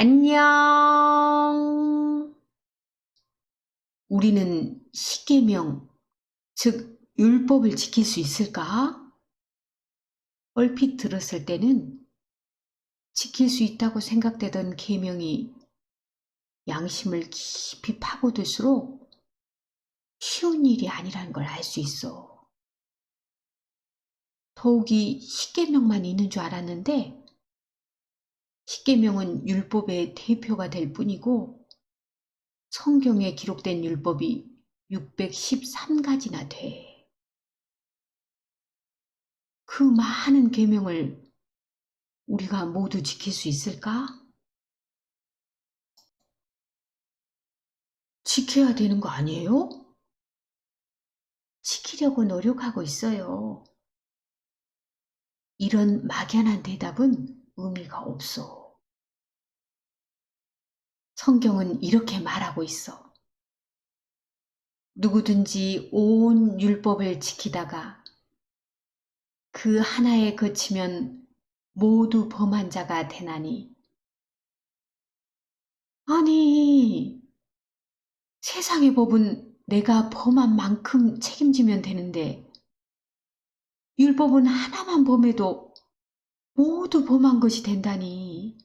안녕. 우리는 십계명, 즉 율법을 지킬 수 있을까? 얼핏 들었을 때는 지킬 수 있다고 생각되던 계명이 양심을 깊이 파고들수록 쉬운 일이 아니라는 걸 알 수 있어. 더욱이 십계명만 있는 줄 알았는데 십계명은 율법의 대표가 될 뿐이고 성경에 기록된 율법이 613가지나 돼. 그 많은 계명을 우리가 모두 지킬 수 있을까? 지켜야 되는 거 아니에요? 지키려고 노력하고 있어요. 이런 막연한 대답은 의미가 없어. 성경은 이렇게 말하고 있어. 누구든지 온 율법을 지키다가 그 하나에 그치면 모두 범한 자가 되나니. 아니, 세상의 법은 내가 범한 만큼 책임지면 되는데 율법은 하나만 범해도 모두 범한 것이 된다니.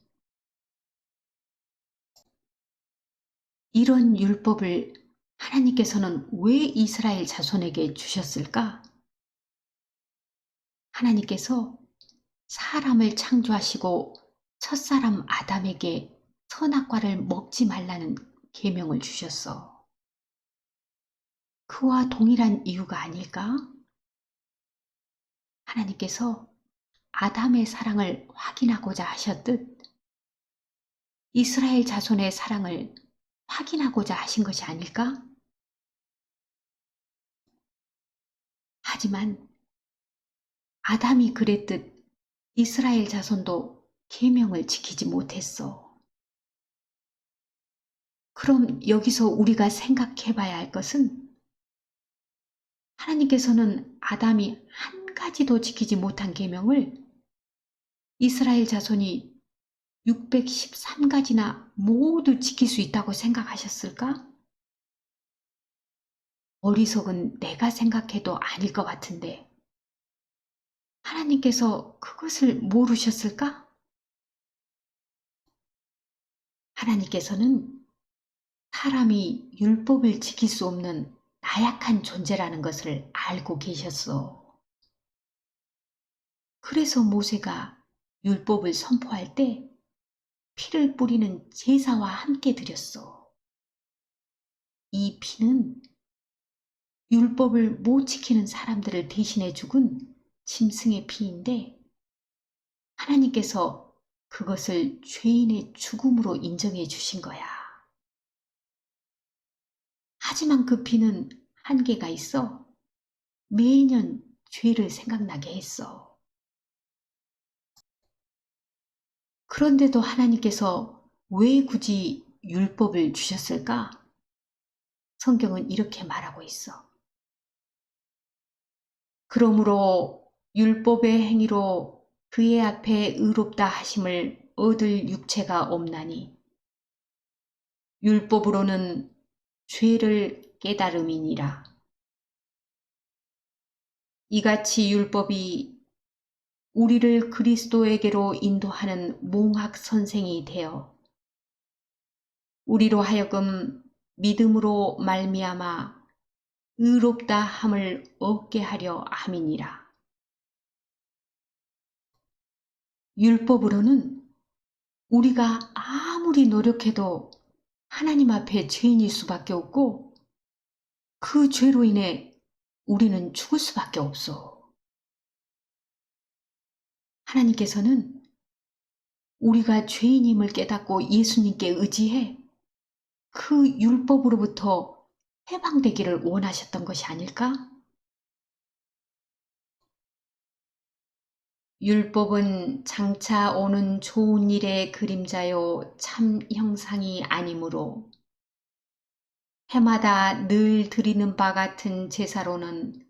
이런 율법을 하나님께서는 왜 이스라엘 자손에게 주셨을까? 하나님께서 사람을 창조하시고 첫사람 아담에게 선악과를 먹지 말라는 계명을 주셨어. 그와 동일한 이유가 아닐까? 하나님께서 아담의 사랑을 확인하고자 하셨듯 이스라엘 자손의 사랑을 확인하고자 하신 것이 아닐까? 하지만 아담이 그랬듯 이스라엘 자손도 계명을 지키지 못했어. 그럼 여기서 우리가 생각해 봐야 할 것은 하나님께서는 아담이 한 가지도 지키지 못한 계명을 이스라엘 자손이 613가지나 모두 지킬 수 있다고 생각하셨을까? 어리석은 내가 생각해도 아닐 것 같은데 하나님께서 그것을 모르셨을까? 하나님께서는 사람이 율법을 지킬 수 없는 나약한 존재라는 것을 알고 계셨어. 그래서 모세가 율법을 선포할 때 피를 뿌리는 제사와 함께 드렸어. 이 피는 율법을 못 지키는 사람들을 대신해 죽은 짐승의 피인데 하나님께서 그것을 죄인의 죽음으로 인정해 주신 거야. 하지만 그 피는 한계가 있어 매년 죄를 생각나게 했어. 그런데도 하나님께서 왜 굳이 율법을 주셨을까? 성경은 이렇게 말하고 있어. 그러므로 율법의 행위로 그의 앞에 의롭다 하심을 얻을 육체가 없나니 율법으로는 죄를 깨달음이니라. 이같이 율법이 우리를 그리스도에게로 인도하는 몽학 선생이 되어 우리로 하여금 믿음으로 말미암아 의롭다 함을 얻게 하려 함이니라. 율법으로는 우리가 아무리 노력해도 하나님 앞에 죄인일 수밖에 없고 그 죄로 인해 우리는 죽을 수밖에 없어. 하나님께서는 우리가 죄인임을 깨닫고 예수님께 의지해 그 율법으로부터 해방되기를 원하셨던 것이 아닐까? 율법은 장차 오는 좋은 일의 그림자요 참 형상이 아니므로 해마다 늘 드리는 바 같은 제사로는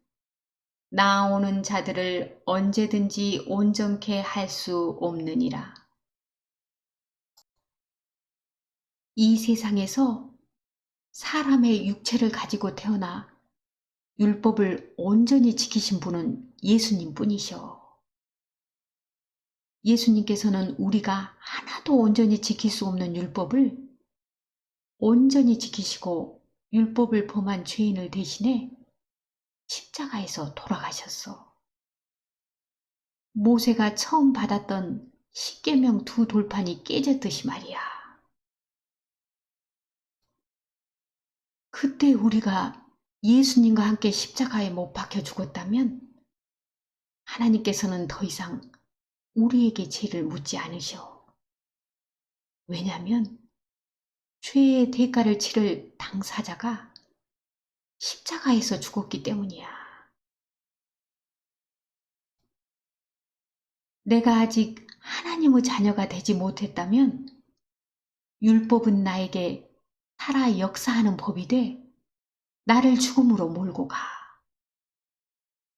나아오는 자들을 언제든지 온전케 할 수 없느니라. 이 세상에서 사람의 육체를 가지고 태어나 율법을 온전히 지키신 분은 예수님 뿐이셔. 예수님께서는 우리가 하나도 온전히 지킬 수 없는 율법을 온전히 지키시고 율법을 범한 죄인을 대신해 십자가에서 돌아가셨어. 모세가 처음 받았던 십계명 두 돌판이 깨졌듯이 말이야. 그때 우리가 예수님과 함께 십자가에 못 박혀 죽었다면 하나님께서는 더 이상 우리에게 죄를 묻지 않으셔. 왜냐하면 죄의 대가를 치를 당사자가 십자가에서 죽었기 때문이야. 내가 아직 하나님의 자녀가 되지 못했다면 율법은 나에게 살아 역사하는 법이 돼 나를 죽음으로 몰고 가.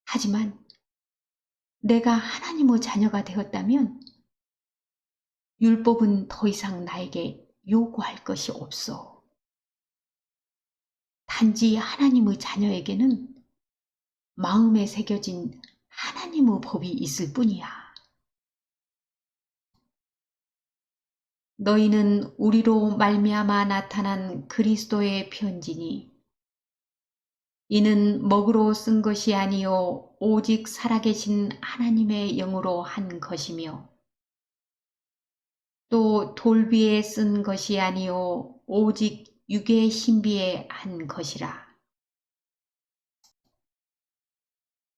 하지만 내가 하나님의 자녀가 되었다면 율법은 더 이상 나에게 요구할 것이 없어. 단지 하나님의 자녀에게는 마음에 새겨진 하나님의 법이 있을 뿐이야. 너희는 우리로 말미암아 나타난 그리스도의 편지니 이는 먹으로 쓴 것이 아니요 오직 살아계신 하나님의 영으로 한 것이며 또 돌비에 쓴 것이 아니요 오직 육의 신비에 한 것이라.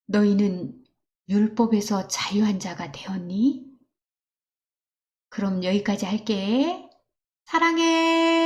너희는 율법에서 자유한 자가 되었니? 그럼 여기까지 할게. 사랑해.